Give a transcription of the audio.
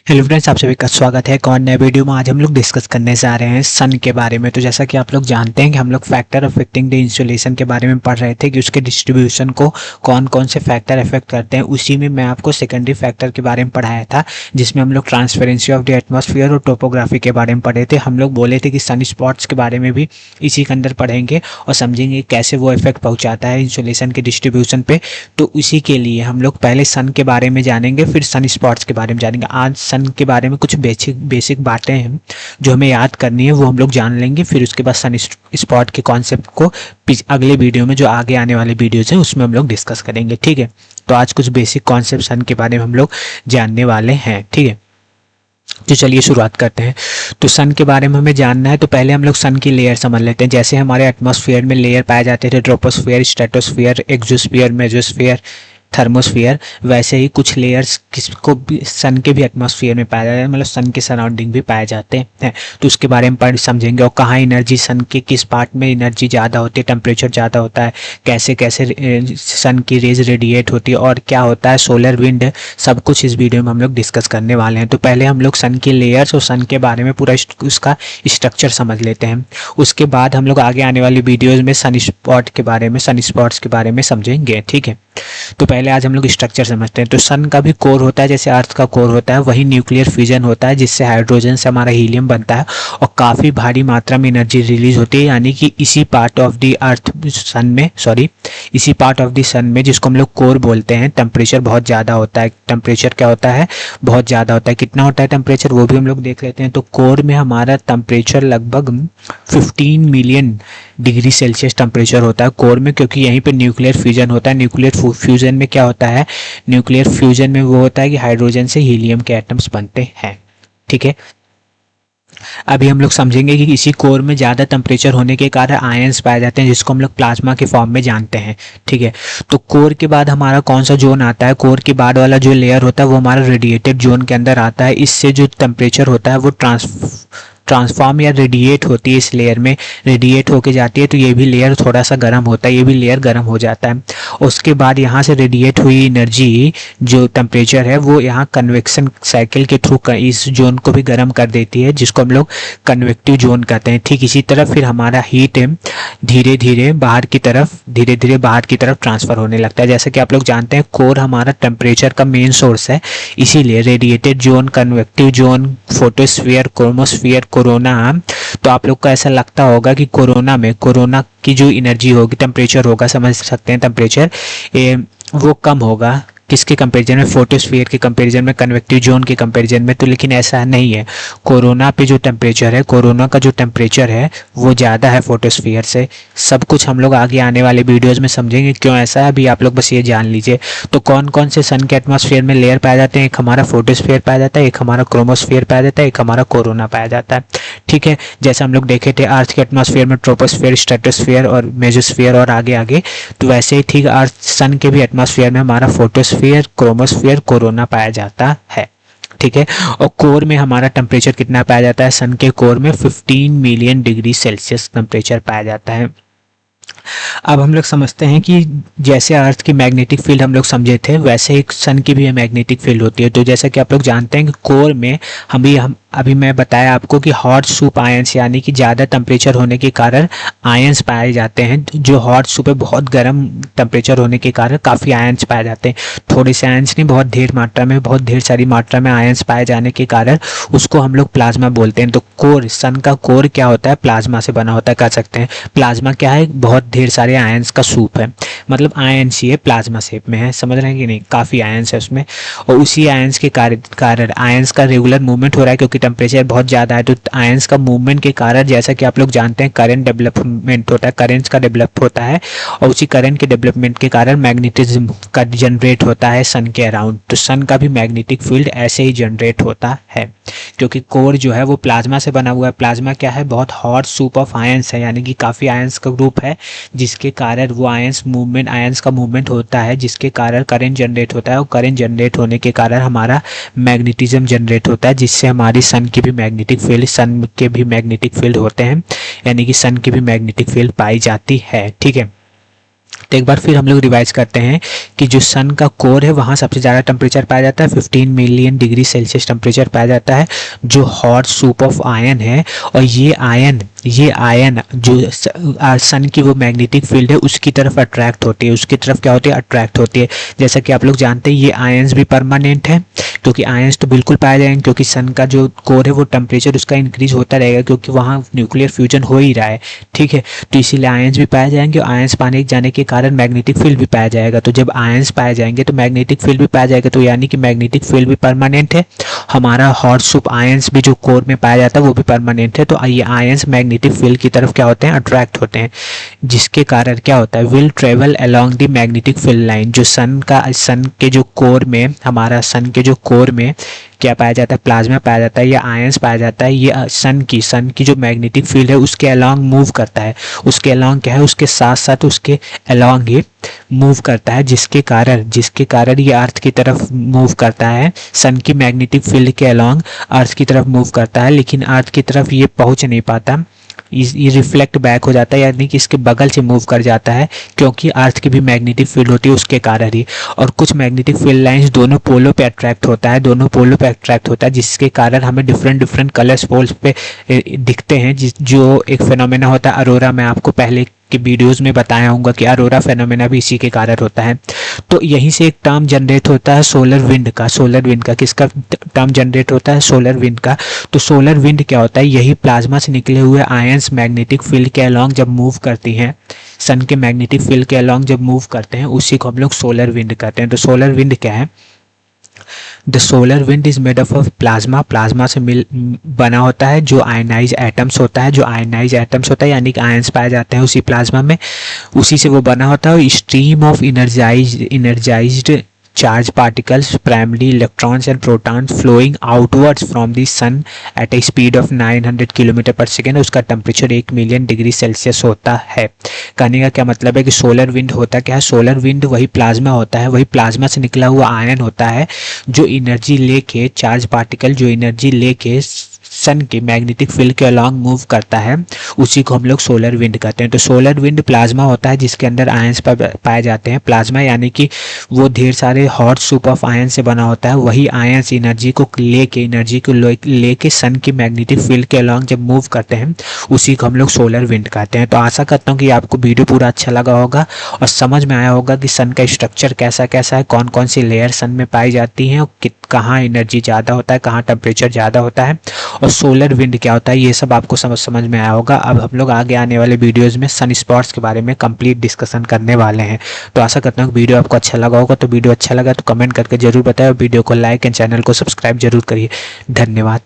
Hello friends, आप सभी का स्वागत है एक और नए वीडियो में। आज हम लोग डिस्कस करने जा रहे हैं सन के बारे में। तो जैसा कि आप लोग जानते हैं कि हम लोग फैक्टर अफेक्टिंग द इंसोलेशन के बारे में पढ़ रहे थे कि उसके डिस्ट्रीब्यूशन को कौन कौन से फैक्टर अफेक्ट करते हैं। उसी में मैं आपको सेकेंडरी फैक्टर के बारे में पढ़ाया था, जिसमें हम लोग ट्रांसपेरेंसी ऑफ द एटमॉस्फेयर और टोपोग्राफी के बारे में पढ़े थे। हम लोग बोले थे कि सन स्पॉट्स के बारे में भी इसी के अंदर पढ़ेंगे और समझेंगे कैसे वो इफेक्ट पहुँचाता है इंसोलेशन के डिस्ट्रीब्यूशन पे। तो इसी के लिए हम लोग पहले सन के बारे में जानेंगे, फिर सन स्पॉट्स के बारे में जानेंगे। आज सन के बारे में कुछ बेसिक बातें हैं जो हमें याद करनी है, वो हम लोग जान लेंगे। फिर उसके बाद सन स्पॉट के कॉन्सेप्ट को अगले वीडियो में, जो आगे आने वाले वीडियोज हैं, उसमें हम लोग डिस्कस करेंगे। ठीक है, तो आज कुछ बेसिक कॉन्सेप्ट सन के बारे में हम लोग जानने वाले हैं। ठीक है, तो चलिए शुरुआत करते हैं। तो सन के बारे में हमें जानना है तो पहले हम लोग सन की लेयर समझ लेते हैं। जैसे हमारे एटमॉस्फेयर में लेयर पाए जाते थे, troposphere, stratosphere, exosphere, mesosphere, thermosphere, वैसे ही कुछ लेयर्स किसको भी सन के भी एटमॉस्फेयर में पाया जाता है, मतलब सन के सराउंडिंग भी पाए जाते हैं। तो उसके बारे में पढ़ समझेंगे। और कहाँ एनर्जी, सन के किस पार्ट में एनर्जी ज़्यादा होती है, टेम्परेचर ज़्यादा होता है, कैसे कैसे सन की रेज रेडिएट होती है और क्या होता है सोलर विंड, सब कुछ इस वीडियो में हम लोग डिस्कस करने वाले हैं। तो पहले हम लोग सन की लेयर्स और सन के बारे में पूरा उसका स्ट्रक्चर समझ लेते हैं। उसके बाद हम लोग आगे आने वाली वीडियोज़ में सन स्पॉट के बारे में, सन स्पॉट्स के बारे में समझेंगे। ठीक है, तो पहले आज हम लोग स्ट्रक्चर समझते हैं। तो सन का भी कोर होता है, जैसे अर्थ का कोर होता है, वही न्यूक्लियर फ्यूजन होता है जिससे हाइड्रोजन से हमारा हीलियम बनता है और काफ़ी भारी मात्रा में एनर्जी रिलीज होती है। यानी कि इसी पार्ट ऑफ द अर्थ सन में, इसी पार्ट ऑफ द सन में, जिसको हम लोग कोर बोलते हैं, टेम्परेचर बहुत ज़्यादा होता है। टेम्परेचर क्या होता है? बहुत ज़्यादा होता है। कितना होता है टेम्परेचर, वो भी हम लोग देख लेते हैं। तो कोर में हमारा टेम्परेचर लगभग 15 मिलियन डिग्री सेल्सियस टेम्परेचर होता है कोर में, क्योंकि यहीं पे न्यूक्लियर फ्यूजन होता है। न्यूक्लियर फ्यूजन में क्या होता है? न्यूक्लियर फ्यूजन में वो होता है कि हाइड्रोजन से हीलियम के एटम्स बनते हैं। ठीक है, अभी हम लोग समझेंगे कि इसी कोर में ज़्यादा टेम्परेचर होने के कारण आयंस पाए जाते हैं, जिसको हम लोग प्लाज्मा के फॉर्म में जानते हैं। ठीक है, तो कोर के बाद हमारा कौन सा जोन आता है? कोर के बाद वाला जो लेयर होता है वो हमारा रेडिएटेड जोन के अंदर आता है। इससे जो टेम्परेचर होता है वो ट्रांसफॉर्म या रेडिएट होती है, इस लेयर में रेडिएट होके जाती है। तो ये भी लेयर थोड़ा सा गर्म होता है, ये भी लेयर गर्म हो जाता है। उसके बाद यहाँ से रेडिएट हुई एनर्जी, जो टेम्परेचर है, वो यहाँ कन्वेक्शन साइकिल के थ्रू इस जोन को भी गर्म कर देती है, जिसको हम लोग कन्वेक्टिव जोन कहते हैं। ठीक इसी तरह फिर हमारा हीट धीरे धीरे बाहर की तरफ ट्रांसफर होने लगता है। जैसे कि आप लोग जानते हैं कोर हमारा टेम्परेचर का मेन सोर्स है, इसीलिए radiated zone, convective zone, photosphere, chromosphere, corona. तो आप लोग को ऐसा लगता होगा कि कोरोना की जो एनर्जी होगी, टेम्परेचर होगा, समझ सकते हैं टेम्परेचर वो कम होगा किसके कंपैरिजन में? फोटोस्फीयर के कंपैरिजन में, कन्वेक्टिव जोन के कंपैरिजन में। तो लेकिन ऐसा नहीं है, कोरोना पे जो टेम्परेचर है, कोरोना का जो टेम्परेचर है वो ज़्यादा है फोटोस्फीयर से। सब कुछ हम लोग आगे आने वाले वीडियोज़ में समझेंगे क्यों ऐसा है, अभी आप लोग बस ये जान लीजिए। तो कौन कौन से सन के एटमॉस्फेयर में लेयर पाए जाते हैं? एक हमारा फोटोस्फीयर पाया जाता है, एक हमारा क्रोमोस्फीयर पाया जाता है, एक हमारा कोरोना पाया जाता है। ठीक है, जैसे हम लोग देखे थे अर्थ के एटमॉस्फेयर में ट्रोपोस्फीयर, स्ट्रेटोस्फीयर और मेसोस्फीयर और आगे आगे, तो वैसे ही ठीक अर्थ सन के भी एटमॉस्फेयर में हमारा फोटोस्फीयर, क्रोमोस्फीयर, कोरोना पाया जाता है। ठीक है, और कोर में हमारा टेम्परेचर कितना पाया जाता है? सन के कोर में 15 मिलियन डिग्री सेल्सियस टेम्परेचर पाया जाता है। अब हम लोग समझते हैं कि जैसे अर्थ की मैग्नेटिक फील्ड हम लोग समझे थे, वैसे ही सन की भी मैग्नेटिक फील्ड होती है। तो जैसा कि आप लोग जानते हैं कि कोर में हम अभी मैं बताया आपको कि हॉट सूप आयंस, यानी कि ज़्यादा टेम्परेचर होने के कारण आयंस पाए जाते हैं। जो हॉट सूप है, बहुत गर्म टेम्परेचर होने के कारण काफ़ी आयंस पाए जाते हैं। थोड़े से आयंस नहीं, बहुत ढेर सारी मात्रा में आयंस पाए जाने के कारण उसको हम लोग प्लाज्मा बोलते हैं। तो कोर, सन का कोर क्या होता है? प्लाज्मा से बना होता है, कह सकते हैं। प्लाज्मा क्या है? बहुत ढेर सारे आयंस का सूप है, मतलब आयंस ही है, प्लाज्मा शेप में है। समझ रहे हैं कि नहीं? काफ़ी आयंस है उसमें, और उसी आयंस के कारण आयंस का रेगुलर मूवमेंट हो रहा है, क्योंकि टेम्परेचर बहुत ज़्यादा है। तो आयंस का मूवमेंट के कारण, जैसा कि आप लोग जानते हैं, करंट डेवलपमेंट होता है, करेंट्स का डेवलप होता है, और उसी करंट के डेवलपमेंट के कारण मैग्नेटिज्म का जनरेट होता है सन के अराउंड। तो सन का भी मैग्नेटिक फील्ड ऐसे ही जनरेट होता है, क्योंकि कोर जो है वो प्लाज्मा से बना हुआ है। प्लाज्मा क्या है? बहुत हॉट सूप ऑफ आयंस है, यानी कि काफ़ी आयंस का ग्रुप है, जिसके कारण वो आयंस का मूवमेंट होता है, जिसके कारण करंट जनरेट होता है, और करंट जनरेट होने के कारण हमारा मैग्नेटिज्म जनरेट होता है, जिससे हमारी सन के भी मैग्नेटिक फील्ड होते हैं, यानी कि सन की भी मैग्नेटिक फील्ड पाई जाती है। ठीक है, तो एक बार फिर हम लोग रिवाइज करते हैं कि जो सन का कोर है वहाँ सबसे ज़्यादा टेम्परेचर पाया जाता है, 15 मिलियन डिग्री सेल्सियस टेम्परेचर पाया जाता है, जो हॉट सूप ऑफ आयन है। और ये आयन जो सन की वो मैग्नेटिक फील्ड है उसकी तरफ अट्रैक्ट होती है, उसकी तरफ क्या होती है, अट्रैक्ट होती है। जैसा कि आप लोग जानते हैं ये आयन्स भी परमानेंट है, क्योंकि आयन्स तो बिल्कुल पाए जाएंगे, क्योंकि सन का जो कोर है वो टेम्परेचर उसका इंक्रीज होता रहेगा, क्योंकि वहाँ न्यूक्लियर फ्यूजन हो ही रहा है, ठीक है। तो इसीलिए आयन्स भी पाए जाएंगे और आयन्स पाने जाने के कारण मैग्नेटिक फील्ड भी पाया जाएगा। तो जब आयन्स पाए जाएंगे तो मैग्नेटिक फील्ड भी पाया जाएगा, तो यानी कि मैग्नेटिक फील्ड भी परमानेंट है। हमारा हॉट सूप आयन्स भी जो कोर में पाया जाता है वो भी परमानेंट है। तो ये आयन्स मैग्नेटिक फील्ड की तरफ क्या होते हैं, अट्रैक्ट होते हैं, जिसके कारण क्या होता है, will travel along the magnetic field line. जो सन के जो कोर में, हमारा सन के जो कोर में क्या पाया जाता है, प्लाज्मा पाया जाता है या आयंस पाया जाता है, ये सन की जो मैग्नेटिक फील्ड है उसके अलोंग मूव करता है। उसके अलोंग क्या है, उसके साथ साथ उसके अलोंग ही मूव करता है, जिसके कारण ये अर्थ की तरफ मूव करता है। सन की मैग्नेटिक फील्ड के अलोंग अर्थ की तरफ मूव करता है, लेकिन अर्थ की तरफ ये पहुंच नहीं पाता, ये रिफ्लेक्ट बैक हो जाता है, यानी कि इसके बगल से मूव कर जाता है, क्योंकि अर्थ की भी मैग्नेटिक फील्ड होती है उसके कारण ही। और कुछ मैग्नेटिक फील्ड लाइंस दोनों पोलों पे अट्रैक्ट होता है, जिसके कारण हमें डिफरेंट कलर्स पोल्स पे दिखते हैं, जो एक फिनोमेना होता है अरोरा। मैं आपको पहले के वीडियोस में बताया होगा कि अरोरा फिनोमेना भी इसी के कारण होता है। तो यहीं से एक टर्म जनरेट होता है सोलर विंड का। किसका टर्म जनरेट होता है, सोलर विंड का। तो सोलर विंड क्या होता है, यही प्लाज्मा से निकले हुए आयंस मैग्नेटिक फील्ड के अलोंग जब मूव करती हैं, सन के मैग्नेटिक फील्ड के अलोंग जब मूव करते हैं, उसी को हम लोग सोलर विंड कहते हैं। तो सोलर विंड क्या है, the solar wind is made of plasma से बना होता है, जो आयनाइज एटम्स होता है, यानी कि आयंस पाए जाते हैं उसी प्लाज्मा में, उसी से वो बना होता है। Stream of energized charged particles, primarily electrons and protons, flowing outwards from the sun at a speed of 900 kilometre पर सेकेंड। उसका टेम्परेचर 1 मिलियन डिग्री सेल्सियस होता है। कहने का क्या मतलब है कि सोलर विंड होता क्या है, सोलर विंड वही प्लाज्मा होता है, वही प्लाज्मा से निकला हुआ आयन होता है, जो एनर्जी लेके, चार्ज पार्टिकल जो एनर्जी लेके सन के मैग्नेटिक फील्ड के अलोंग मूव करता है, उसी को हम लोग सोलर विंड कहते हैं। तो सोलर विंड प्लाज्मा होता है जिसके अंदर आयंस पाए जाते हैं। प्लाज्मा यानी कि वो ढेर सारे हॉट सूप ऑफ आयन से बना होता है, वही आयंस एनर्जी को लेके सन की मैग्नेटिक फील्ड के अलोंग जब मूव करते हैं, उसी को हम लोग सोलर विंड कहते हैं। तो आशा करता हूँ कि आपको वीडियो पूरा अच्छा लगा होगा और समझ में आया होगा कि सन का स्ट्रक्चर कैसा है, कौन कौन सी लेयर सन में पाई जाती हैं, और कहाँ एनर्जी ज़्यादा होता है, कहाँ टेम्परेचर ज़्यादा होता है, और सोलर विंड क्या होता है, ये सब आपको समझ में आया होगा। अब हम लोग आगे आने वाले वीडियोस में सन स्पॉट्स के बारे में कंप्लीट डिस्कशन करने वाले हैं। तो आशा करता हूँ कि वीडियो आपको अच्छा लगा होगा। तो वीडियो अच्छा लगा तो कमेंट करके जरूर बताएं, वीडियो को लाइक एंड चैनल को सब्सक्राइब जरूर करिए। धन्यवाद।